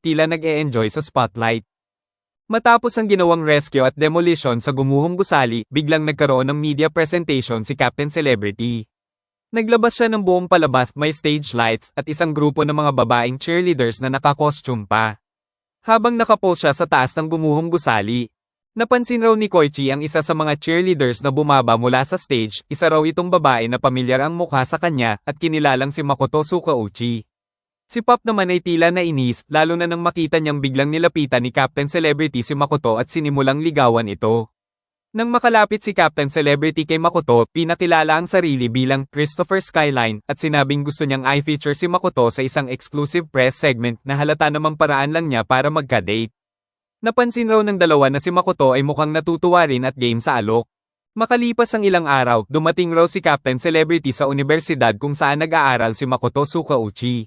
tila nag-e-enjoy sa spotlight. Matapos ang ginawang rescue at demolition sa gumuhong gusali, biglang nagkaroon ng media presentation si Captain Celebrity. Naglabas siya ng buong palabas, may stage lights at isang grupo ng mga babaeng cheerleaders na naka-costume pa. Habang nakapose siya sa taas ng gumuhong gusali, napansin raw ni Koichi ang isa sa mga cheerleaders na bumaba mula sa stage, isa raw itong babae na pamilyar ang mukha sa kanya at kinilalang si Makoto Tsukauchi. Si Pop naman ay tila nainis, lalo na nang makita niyang biglang nilapitan ni Captain Celebrity si Makoto at sinimulang ligawan ito. Nang makalapit si Captain Celebrity kay Makoto, pinakilala ang sarili bilang Christopher Skyline at sinabing gusto niyang i-feature si Makoto sa isang exclusive press segment na halata namang paraan lang niya para magka-date. Napansin raw ng dalawa na si Makoto ay mukhang natutuwa rin at game sa alok. Makalipas ang ilang araw, dumating raw si Captain Celebrity sa universidad kung saan nag-aaral si Makoto Tsukauchi.